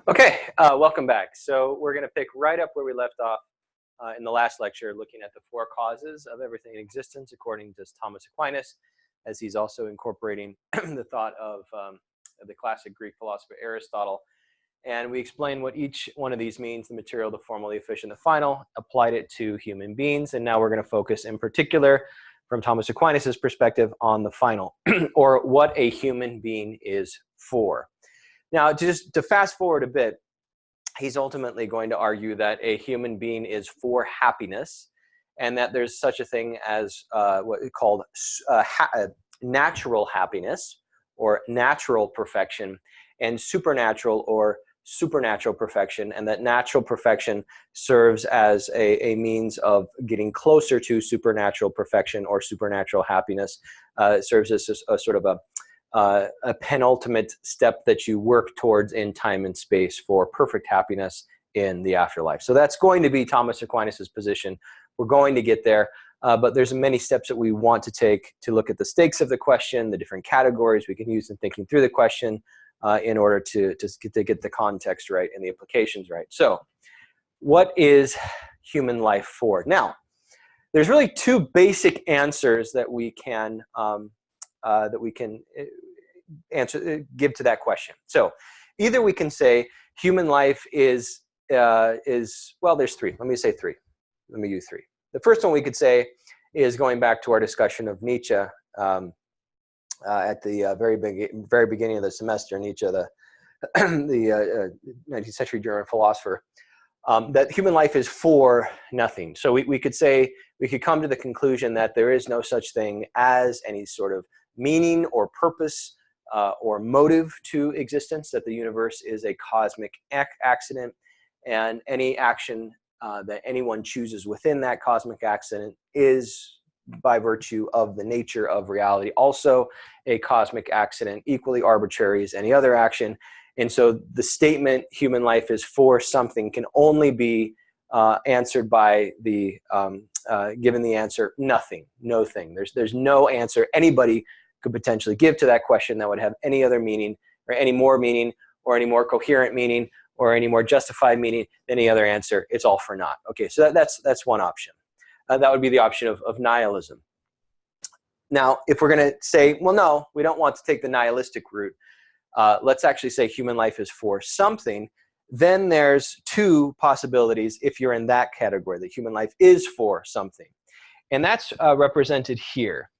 Okay, welcome back. So we're going to pick right up where we left off in the last lecture, looking at the four causes of everything in existence, according to Thomas Aquinas, as he's also incorporating the thought of the classic Greek philosopher Aristotle. And we explained what each one of these means: the material, the formal, the efficient, the final, applied it to human beings. And now we're going to focus in particular, from Thomas Aquinas' perspective, on the final, or what a human being is for. Now, just to fast forward a bit, he's ultimately going to argue that a human being is for happiness, and that there's such a thing as what is called natural happiness or natural perfection, and supernatural or supernatural perfection, and that natural perfection serves as a means of getting closer to supernatural perfection or supernatural happiness. It serves as a sort of a penultimate step that you work towards in time and space for perfect happiness in the afterlife. So that's going to be Thomas Aquinas' position. We're going to get there, but there's many steps that we want to take to look at the stakes of the question, the different categories we can use in thinking through the question in order to get the context right and the implications right. So what is human life for? Now, there's really two basic answers that we can give to that question. So either we can say human life is well, there's three. Let me say three. Let me use three. The first one we could say is going back to our discussion of Nietzsche at the very beginning of the semester. Nietzsche, the 19th century German philosopher, that human life is for nothing. So we could say, we could come to the conclusion that there is no such thing as any sort of meaning or purpose or motive to existence, that the universe is a cosmic accident, and any action that anyone chooses within that cosmic accident is, by virtue of the nature of reality, also a cosmic accident, equally arbitrary as any other action. And so the statement human life is for something can only be answered by the given the answer nothing, no thing. There's no answer anybody could potentially give to that question that would have any other meaning, or any more meaning, or any more coherent meaning, or any more justified meaning than any other answer. It's all for naught. Okay, so that's one option. That would be the option of nihilism. Now, if we're going to say, well, no, we don't want to take the nihilistic route, let's actually say human life is for something, then there's two possibilities if you're in that category, that human life is for something. And that's represented here.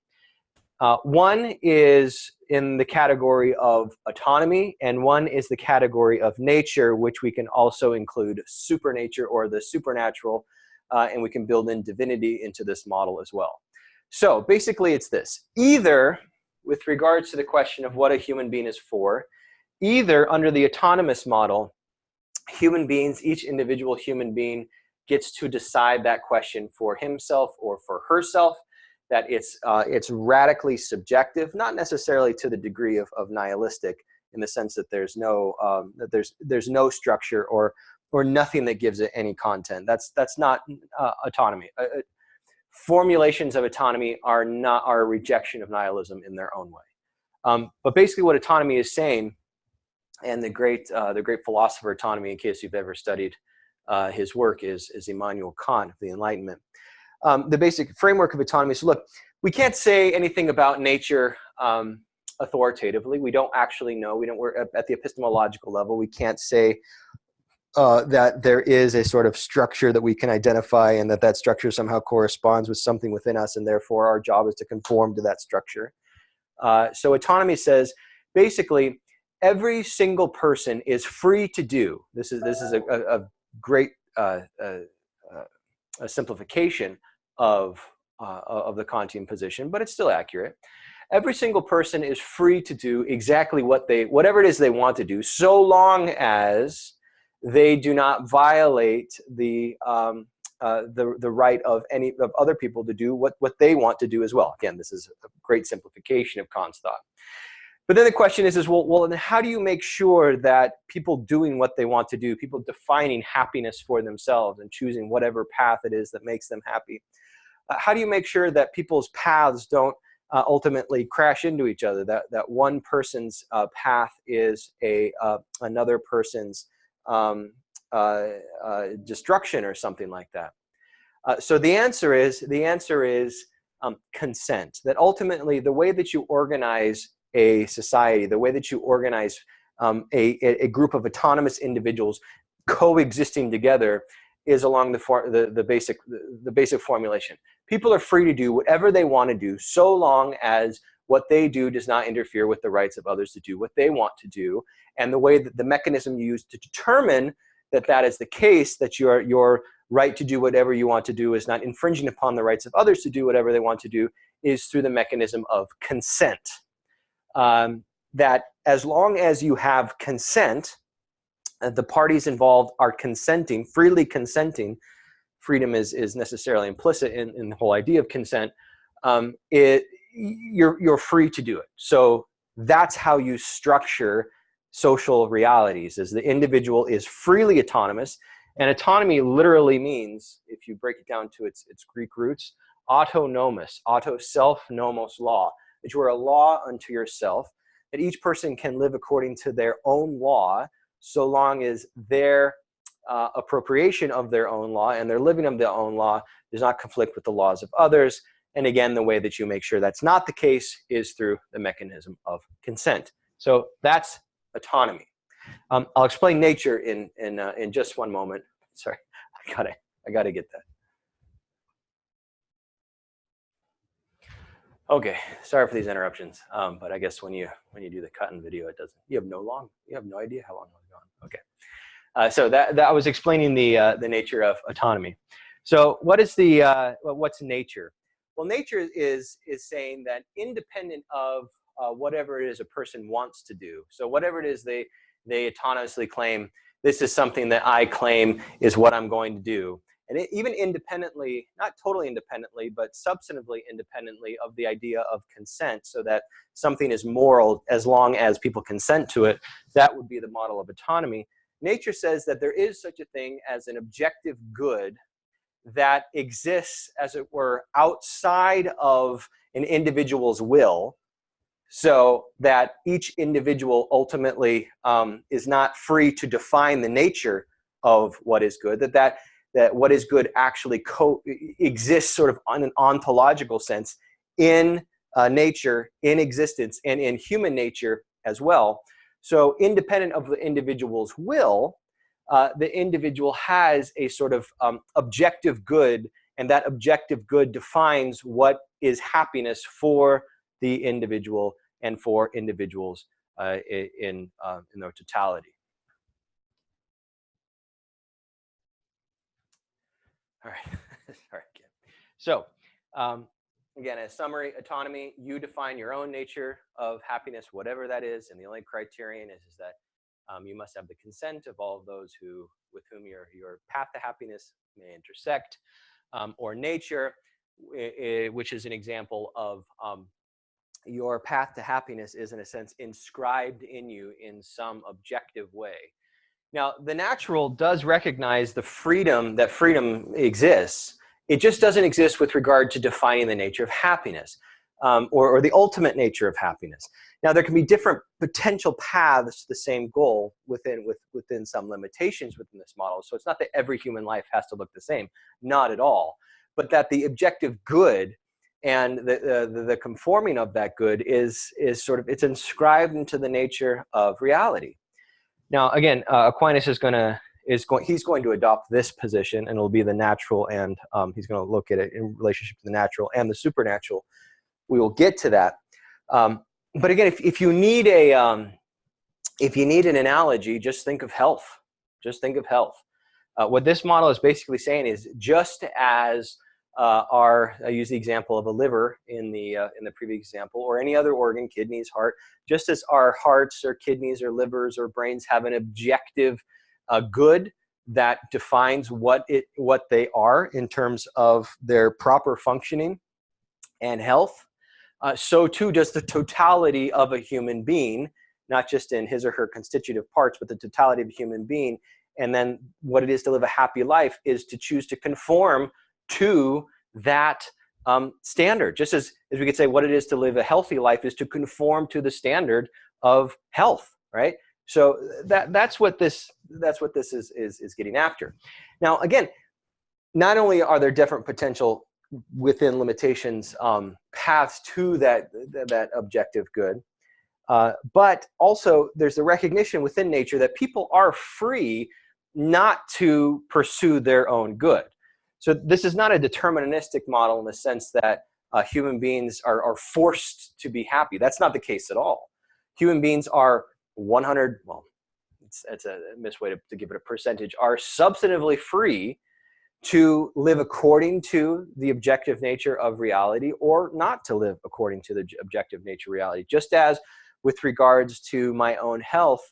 One is in the category of autonomy, and one is the category of nature, which we can also include supernature or the supernatural, and we can build in divinity into this model as well. So basically it's this: either with regards to the question of what a human being is for, either under the autonomous model, human beings, each individual human being gets to decide that question for himself or for herself, that it's radically subjective, not necessarily to the degree of nihilistic, in the sense that there's no there's no structure or nothing that gives it any content. That's not autonomy. Formulations of autonomy are a rejection of nihilism in their own way. But basically, what autonomy is saying, and the great philosopher autonomy, in case you've ever studied his work, is Immanuel Kant, the Enlightenment. The basic framework of autonomy. So look, we can't say anything about nature authoritatively. We don't actually know. We're at the epistemological level. We can't say that there is a sort of structure that we can identify, and that structure somehow corresponds with something within us, and therefore our job is to conform to that structure. So autonomy says, basically, every single person is free to do. This is a great a simplification of the Kantian position, but it's still accurate. Every single person is free to do exactly whatever it is they want to do, so long as they do not violate the right of other people to do what they want to do as well. Again, this is a great simplification of Kant's thought. But then the question is well, then how do you make sure that people doing what they want to do, people defining happiness for themselves and choosing whatever path it is that makes them happy, how do you make sure that people's paths don't ultimately crash into each other, that one person's path is another person's destruction or something like that. So the answer is consent. That ultimately the way that you organize a society, the way that you organize a group of autonomous individuals coexisting together is along the basic formulation. People are free to do whatever they want to do so long as what they do does not interfere with the rights of others to do what they want to do. And the way that the mechanism you use to determine that that is the case, that your right to do whatever you want to do is not infringing upon the rights of others to do whatever they want to do, is through the mechanism of consent. That as long as you have consent, the parties involved are consenting, freely consenting. Freedom is necessarily implicit in the whole idea of consent. You're free to do it. So that's how you structure social realities, is the individual is freely autonomous. And autonomy literally means, if you break it down to its Greek roots, autonomous, auto, self, nomos, law, that you are a law unto yourself, that each person can live according to their own law, so long as their appropriation of their own law and their living of their own law does not conflict with the laws of others. And again, the way that you make sure that's not the case is through the mechanism of consent. So that's autonomy. I'll explain nature in just one moment. Sorry, I gotta get that. Okay, sorry for these interruptions. But I guess when you do the cut in video, it doesn't. You have no idea how long it's gone. Okay, so that was explaining the nature of autonomy. So what is what's nature? Well, nature is saying that independent of whatever it is a person wants to do. So whatever it is they autonomously claim, this is something that I claim is what I'm going to do. And even independently, not totally independently, but substantively independently of the idea of consent, so that something is moral as long as people consent to it, that would be the model of autonomy. Nature says that there is such a thing as an objective good that exists, as it were, outside of an individual's will, so that each individual ultimately is not free to define the nature of what is good, that what is good actually exists sort of on an ontological sense in nature, in existence, and in human nature as well. So independent of the individual's will, the individual has a sort of objective good, and that objective good defines what is happiness for the individual and for individuals in their totality. All right. Sorry, Kim. So again, as summary, autonomy, you define your own nature of happiness, whatever that is, and the only criterion is that you must have the consent of all of those with whom your path to happiness may intersect. Or nature, which is an example of your path to happiness is, in a sense, inscribed in you in some objective way. Now, the natural does recognize the freedom exists. It just doesn't exist with regard to defining the nature of happiness, or the ultimate nature of happiness. Now, there can be different potential paths to the same goal within some limitations within this model. So it's not that every human life has to look the same, not at all, but that the objective good and the conforming of that good is sort of, it's inscribed into the nature of reality. Now, again, Aquinas he's going to adopt this position, and it'll be the natural, and he's going to look at it in relationship to the natural and the supernatural. We will get to that. But again, if you need an analogy, just think of health. Just think of health. What this model is basically saying is, just as I use the example of a liver in the previous example, or any other organ, kidneys, heart, just as our hearts or kidneys or livers or brains have an objective good that defines what they are in terms of their proper functioning and health, so too does the totality of a human being, not just in his or her constitutive parts, but the totality of a human being. And then what it is to live a happy life is to choose to conform to that standard. Just as we could say what it is to live a healthy life is to conform to the standard of health, right? So that's what this is getting after. Now, again, not only are there different potential within limitations paths to that objective good, but also there's the recognition within nature that people are free not to pursue their own good. So this is not a deterministic model in the sense that human beings are forced to be happy. That's not the case at all. Human beings are 100, well, it's a misway to give it a percentage, are substantively free to live according to the objective nature of reality or not to live according to the objective nature of reality. Just as with regards to my own health,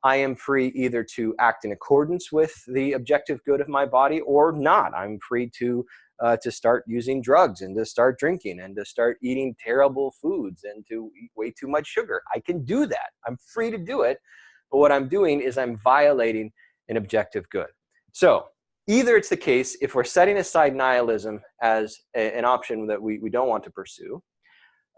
I am free either to act in accordance with the objective good of my body or not. I'm free to start using drugs and to start drinking and to start eating terrible foods and to eat way too much sugar. I can do that. I'm free to do it. But what I'm doing is I'm violating an objective good. So either it's the case, if we're setting aside nihilism as an option that we don't want to pursue,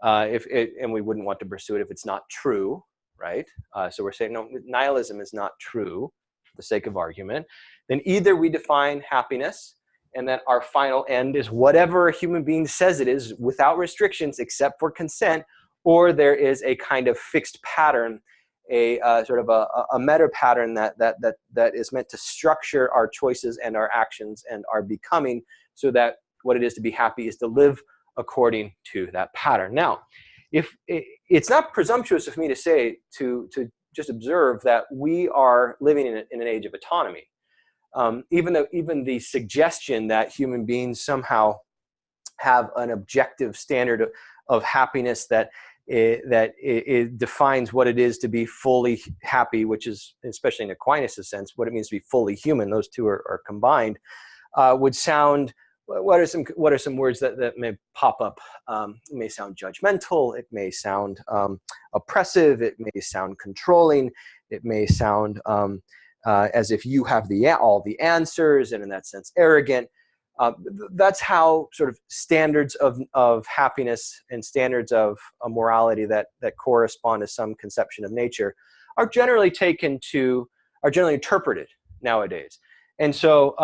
and we wouldn't want to pursue it if it's not true, right? So we're saying, no, nihilism is not true for the sake of argument. Then either we define happiness and that our final end is whatever a human being says it is without restrictions except for consent, or there is a kind of fixed pattern, a sort of a meta pattern that is meant to structure our choices and our actions and our becoming, so that what it is to be happy is to live according to that pattern. Now, if it's not presumptuous of me to say, to just observe that we are living in an age of autonomy, even the suggestion that human beings somehow have an objective standard of happiness that it defines what it is to be fully happy, which is, especially in Aquinas' sense, what it means to be fully human. Those two are combined. Would sound, what are some words that may pop up? It may sound judgmental. It may sound oppressive. It may sound controlling. It may sound as if you have all the answers, and in that sense, arrogant. That's how sort of standards of happiness and standards of morality that correspond to some conception of nature are generally interpreted nowadays. And so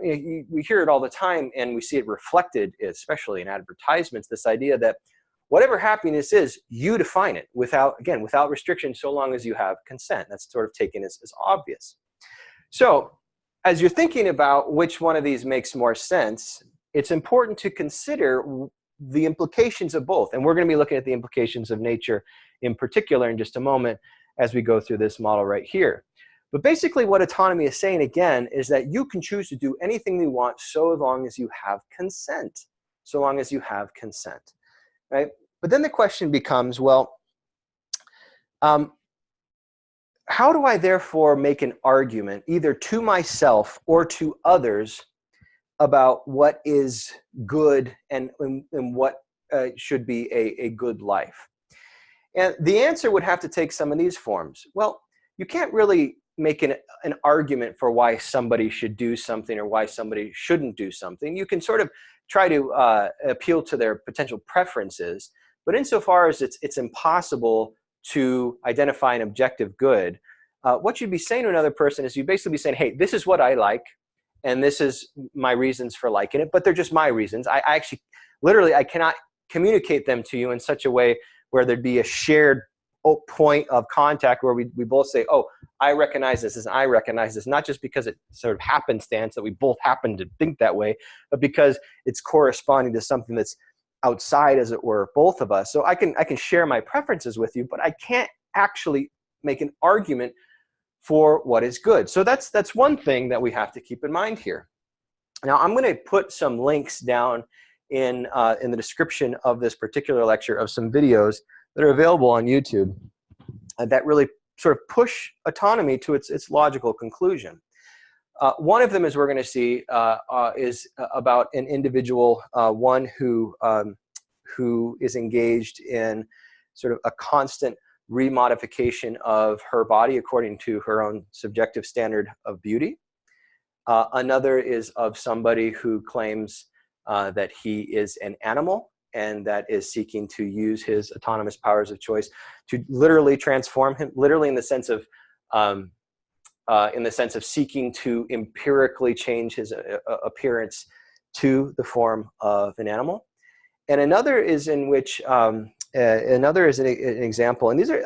we hear it all the time, and we see it reflected, especially in advertisements, this idea that whatever happiness is, you define it without restriction, so long as you have consent. That's sort of taken as obvious. So as you're thinking about which one of these makes more sense, it's important to consider the implications of both. And we're going to be looking at the implications of nature in particular in just a moment as we go through this model right here. But basically what autonomy is saying, again, is that you can choose to do anything you want so long as you have consent. So long as you have consent, right? But then the question becomes, well, how do I therefore make an argument either to myself or to others about what is good and what should be a good life? And the answer would have to take some of these forms. Well, you can't really make an argument for why somebody should do something or why somebody shouldn't do something. You can sort of try to appeal to their potential preferences, but insofar as it's impossible to identify an objective good, what you'd be saying to another person is you'd basically be saying, hey, this is what I like, and this is my reasons for liking it, but they're just my reasons. I actually, literally, I cannot communicate them to you in such a way where there'd be a shared point of contact where we both say, oh, I recognize this and I recognize this, not just because it sort of happenstance that we both happen to think that way, but because it's corresponding to something that's outside, as it were, both of us. So I can share my preferences with you, but I can't actually make an argument for what is good. So that's one thing that we have to keep in mind here. Now I'm going to put some links down in the description of this particular lecture of some videos that are available on YouTube that really sort of push autonomy to its logical conclusion. One of them, as we're going to see, is about an individual, one who is engaged in sort of a constant remodification of her body according to her own subjective standard of beauty. Another is of somebody who claims that he is an animal and that is seeking to use his autonomous powers of choice to literally transform him, literally in the sense of in the sense of seeking to empirically change his appearance to the form of an animal. And another is in which another is an example, and these are,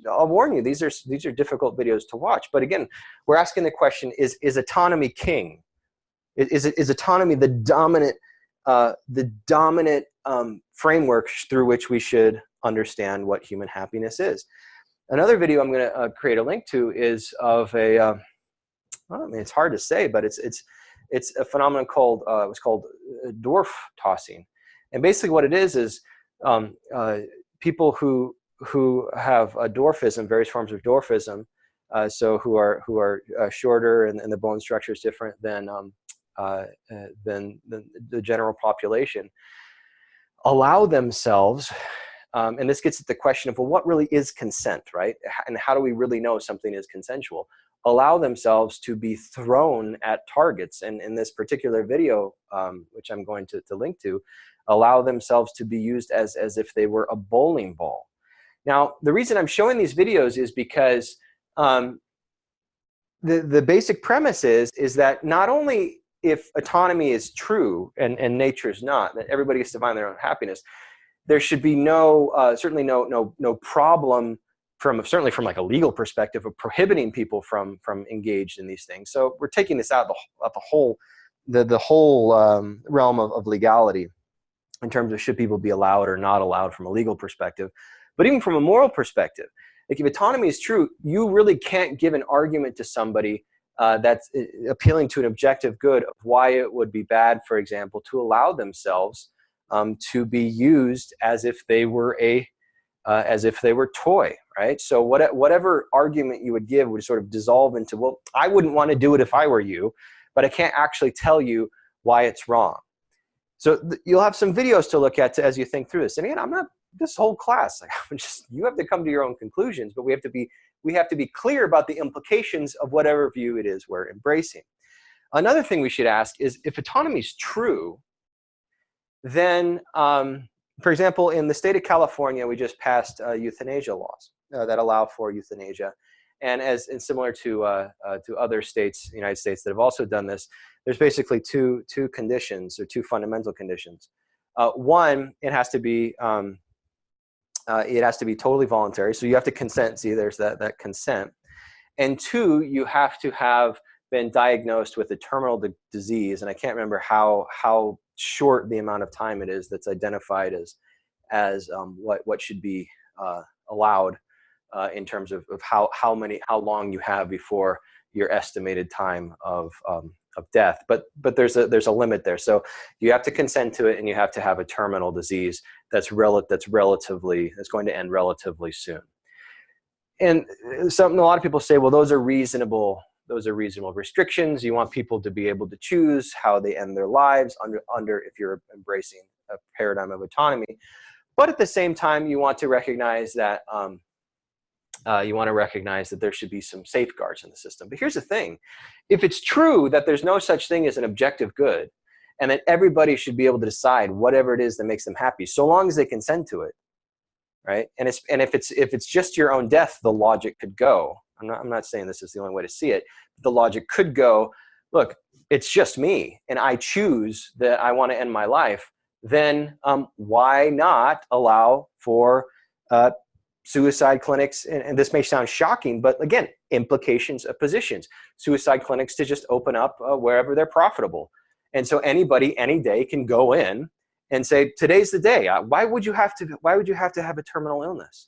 I'll warn you, these are difficult videos to watch. But again, we're asking the question: is autonomy king? Is autonomy the dominant framework through which we should understand what human happiness is? Another video I'm going to create a link to is of a, well, I mean, it's hard to say, but it's a phenomenon called, it was called dwarf tossing. And basically what it is people who have a dwarfism, various forms of dwarfism, so who are shorter and the bone structure is different than the general population, allow themselves, and this gets at the question of, well, what really is consent, right? And how do we really know something is consensual? Allow themselves to be thrown at targets. And in this particular video, which I'm going to link to, allow themselves to be used as if they were a bowling ball. Now, the reason I'm showing these videos is because the basic premise is that not only if autonomy is true and nature's not, that everybody gets to find their own happiness, there should be certainly no problem certainly from like a legal perspective of prohibiting people from engaged in these things. So we're taking this out of the whole realm of legality in terms of should people be allowed or not allowed from a legal perspective. But even from a moral perspective, like if autonomy is true, you really can't give an argument to somebody that's appealing to an objective good of why it would be bad, for example, to allow themselves to be used as if they were toy, right? So whatever argument you would give would sort of dissolve into, well, I wouldn't want to do it if I were you, but I can't actually tell you why it's wrong. So you'll have some videos to look at as you think through this. And again, I'm not this whole class. Like, you have to come to your own conclusions, but we have to be clear about the implications of whatever view it is we're embracing. Another thing we should ask is, if autonomy is true, then, for example, in the state of California, we just passed euthanasia laws that allow for euthanasia. And similar to other states, the United States, that have also done this, there's basically two conditions, or two fundamental conditions. One, it has to be totally voluntary, so you have to consent. See, there's that consent. And two, you have to have been diagnosed with a terminal disease, and I can't remember how short the amount of time it is that's identified as what should be allowed in terms of how long you have before your estimated time of death. But there's a limit there. So you have to consent to it, and you have to have a terminal disease that's going to end relatively soon. And a lot of people say, well, those are reasonable restrictions. You want people to be able to choose how they end their lives if you're embracing a paradigm of autonomy. But at the same time, you want to recognize that there should be some safeguards in the system. But here's the thing: if it's true that there's no such thing as an objective good, and that everybody should be able to decide whatever it is that makes them happy, so long as they consent to it, right? And if it's just your own death, the logic could go. I'm not saying this is the only way to see it. But the logic could go, look, it's just me, and I choose that I want to end my life. Then why not allow for suicide clinics? And this may sound shocking, but again, implications of positions. Suicide clinics to just open up wherever they're profitable. And so anybody, any day, can go in and say, today's the day. Why would you have to have a terminal illness?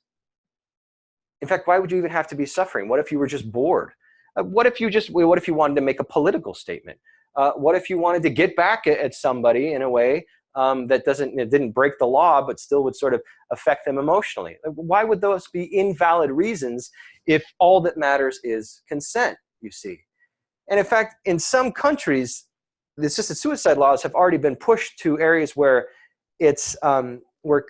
In fact, why would you even have to be suffering? What if you were just bored? What if you wanted to make a political statement? What if you wanted to get back at somebody in a way that didn't break the law, but still would sort of affect them emotionally? Why would those be invalid reasons if all that matters is consent, you see? And in fact, in some countries, the assisted suicide laws have already been pushed to areas where it's where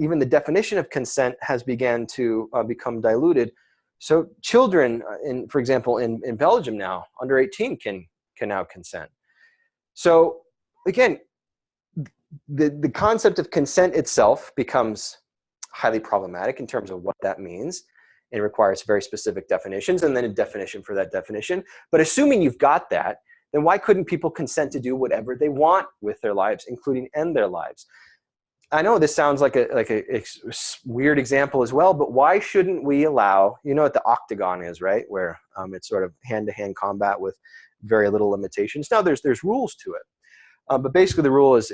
even the definition of consent has began to become diluted. So children, for example, in Belgium now, under 18 can now consent. So again, the concept of consent itself becomes highly problematic in terms of what that means. and requires very specific definitions and then a definition for that definition. But assuming you've got that, then why couldn't people consent to do whatever they want with their lives, including end their lives? I know this sounds like a weird example as well, but why shouldn't we allow, you know what the octagon is, right? Where it's sort of hand-to-hand combat with very little limitations. Now there's rules to it, but basically the rule is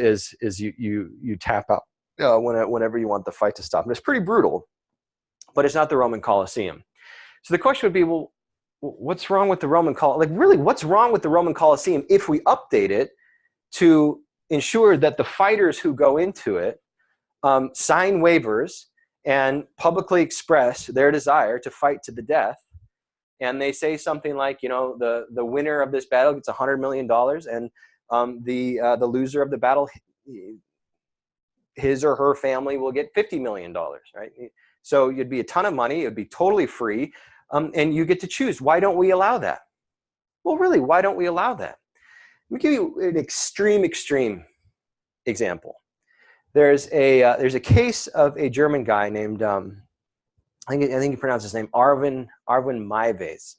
you tap out whenever you want the fight to stop. And it's pretty brutal, but it's not the Roman Colosseum. So the question would be, well, what's wrong with the Roman Colosseum? Like, really, what's wrong with the Roman Colosseum if we update it to ensure that the fighters who go into it sign waivers and publicly express their desire to fight to the death? And they say something like, you know, the winner of this battle gets $100 million, and the loser of the battle, his or her family will get $50 million, right? So you'd be a ton of money, it'd be totally free, and you get to choose. Why don't we allow that? Well, really, why don't we allow that? Let me give you an extreme example. There's a case of a German guy named I think you pronounce his name Arwin Maives.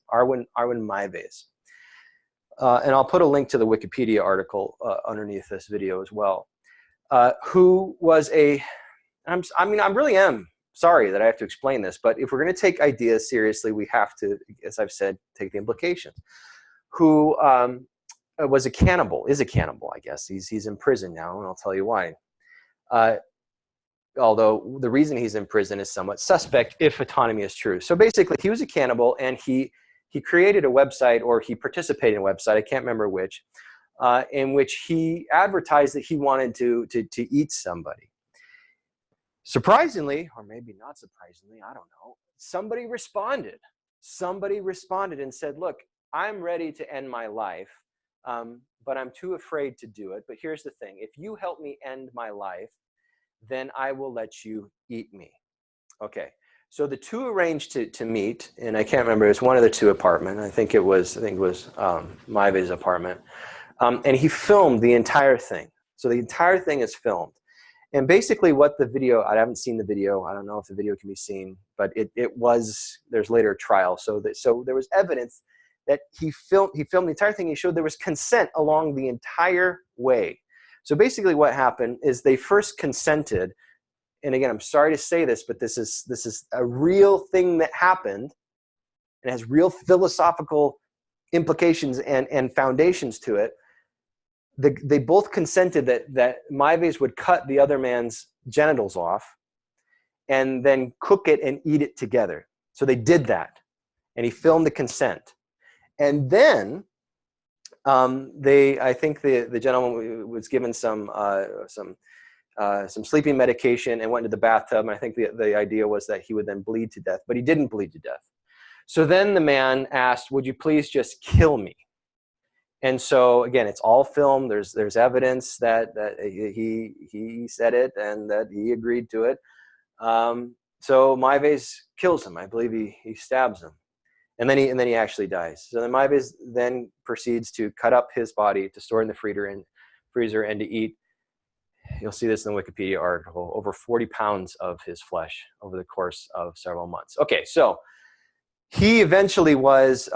And I'll put a link to the Wikipedia article underneath this video as well. Who was I really am sorry that I have to explain this, but if we're going to take ideas seriously, we have to, as I've said, take the implications. Who was a cannibal, is a cannibal, I guess. He's in prison now, and I'll tell you why. Although the reason he's in prison is somewhat suspect if autonomy is true. So basically, he was a cannibal, and he created a website, or he participated in a website, I can't remember which, in which he advertised that he wanted to eat somebody. Surprisingly, or maybe not surprisingly, I don't know, somebody responded. Somebody responded and said, look, I'm ready to end my life, but I'm too afraid to do it. But here's the thing. If you help me end my life, then I will let you eat me. Okay. So the two arranged to meet, and I can't remember, it was one of the two apartment. I think it was Maive's apartment. And he filmed the entire thing. So the entire thing is filmed. And basically what the video, I haven't seen the video. I don't know if the video can be seen, but there's later a trial. So there was evidence that he filmed the entire thing. He showed there was consent along the entire way. So basically what happened is they first consented. And again, I'm sorry to say this, but this is a real thing that happened, and has real philosophical implications and foundations to it. They both consented that Maives would cut the other man's genitals off and then cook it and eat it together. So they did that, and he filmed the consent. And then I think the gentleman was given some sleeping medication and went into the bathtub. And I think the idea was that he would then bleed to death, but he didn't bleed to death. So then the man asked, would you please just kill me? And so again, it's all filmed. There's evidence that he said it and that he agreed to it. So Maives kills him. I believe he stabs him. And then he actually dies. So then Maives then proceeds to cut up his body to store in the freezer and to eat. You'll see this in the Wikipedia article, over 40 pounds of his flesh over the course of several months. Okay, so he eventually was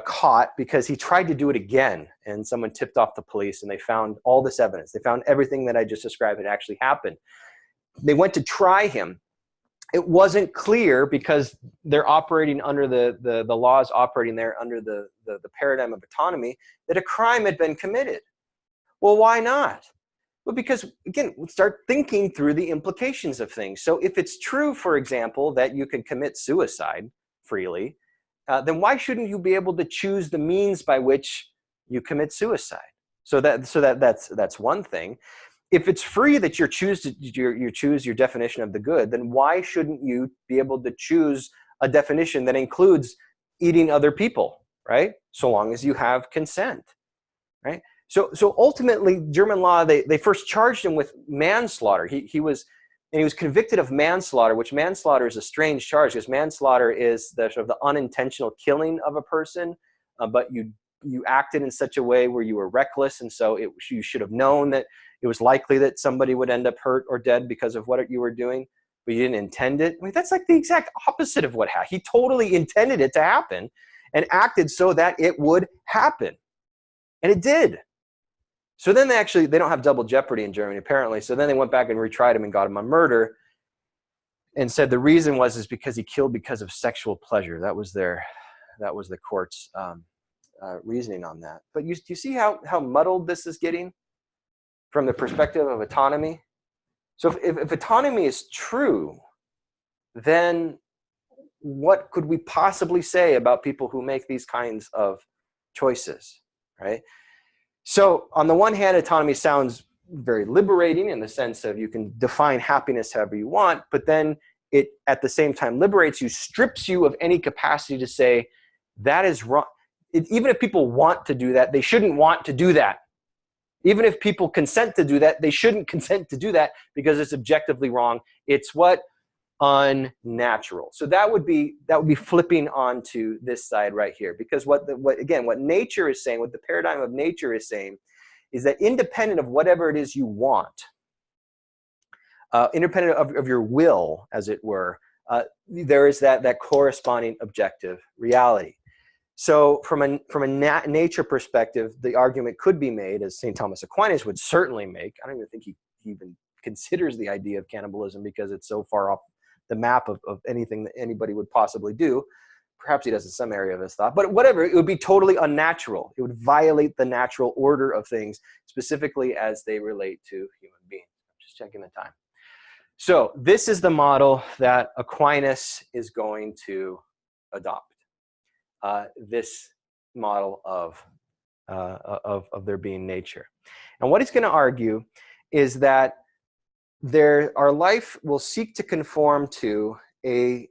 caught because he tried to do it again, and someone tipped off the police, and they found all this evidence. They found everything that I just described had actually happened. They went to try him. It wasn't clear because they're operating under the laws operating there under the paradigm of autonomy that a crime had been committed. Well, why not? Well, because, again, start thinking through the implications of things. So if it's true, for example, that you can commit suicide freely, then why shouldn't you be able to choose the means by which you commit suicide? So that's one thing. If it's free that you choose your definition of the good, then why shouldn't you be able to choose a definition that includes eating other people, right? So long as you have consent, right? So ultimately, German law, they first charged him with manslaughter. He was convicted of manslaughter, which manslaughter is a strange charge because manslaughter is the sort of the unintentional killing of a person, but you acted in such a way where you were reckless, and so you should have known that it was likely that somebody would end up hurt or dead because of what you were doing, but you didn't intend it. I mean, that's like the exact opposite of what happened. He totally intended it to happen and acted so that it would happen. And it did. So then they don't have double jeopardy in Germany, apparently. So then they went back and retried him and got him on murder and said the reason is because he killed because of sexual pleasure. That was the court's reasoning on that. But you see how muddled this is getting from the perspective of autonomy? So if autonomy is true, then what could we possibly say about people who make these kinds of choices, right? So on the one hand, autonomy sounds very liberating in the sense of you can define happiness however you want, but then it at the same time liberates you, strips you of any capacity to say that is wrong. Even if people want to do that, they shouldn't want to do that. Even if people consent to do that, they shouldn't consent to do that because it's objectively wrong. It's what? Unnatural. So that would be flipping onto this side right here, because what nature is saying, what the paradigm of nature is saying, is that independent of whatever it is you want, independent of your will, as it were, there is that corresponding objective reality. So from a nature perspective, the argument could be made, as St. Thomas Aquinas would certainly make. I don't even think he even considers the idea of cannibalism because it's so far off the map of anything that anybody would possibly do. Perhaps he does in some area of his thought, but whatever, it would be totally unnatural. It would violate the natural order of things, specifically as they relate to human beings. I'm just checking the time. So this is the model that Aquinas is going to adopt. This model of there being nature. And what he's going to argue is that our life will seek to conform to an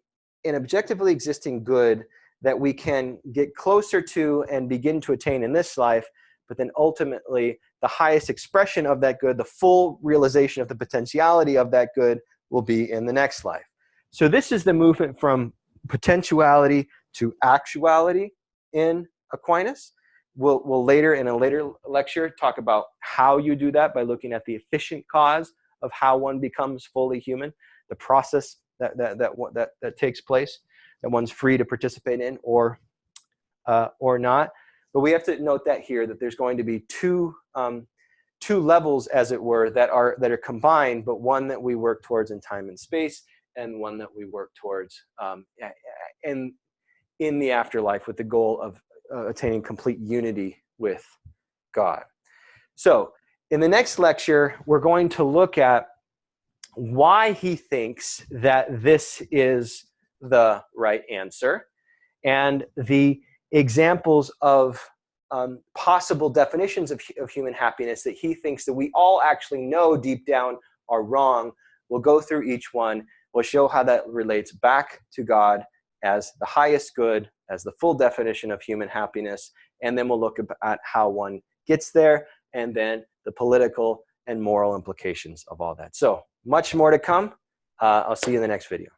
objectively existing good that we can get closer to and begin to attain in this life, but then ultimately the highest expression of that good, the full realization of the potentiality of that good, will be in the next life. So this is the movement from potentiality to actuality in Aquinas. We'll later, in a later lecture, talk about how you do that by looking at the efficient cause of how one becomes fully human, the process that takes place, that one's free to participate in or not. But we have to note that here, that there's going to be two levels, as it were, that are combined, but one that we work towards in time and space, and one that we work towards in the afterlife, with the goal of attaining complete unity with God. So in the next lecture, we're going to look at why he thinks that this is the right answer, and the examples of possible definitions of human happiness that he thinks that we all actually know deep down are wrong. We'll go through each one. We'll show how that relates back to God as the highest good, as the full definition of human happiness, and then we'll look at how one gets there, and then the political and moral implications of all that. So much more to come. I'll see you in the next video.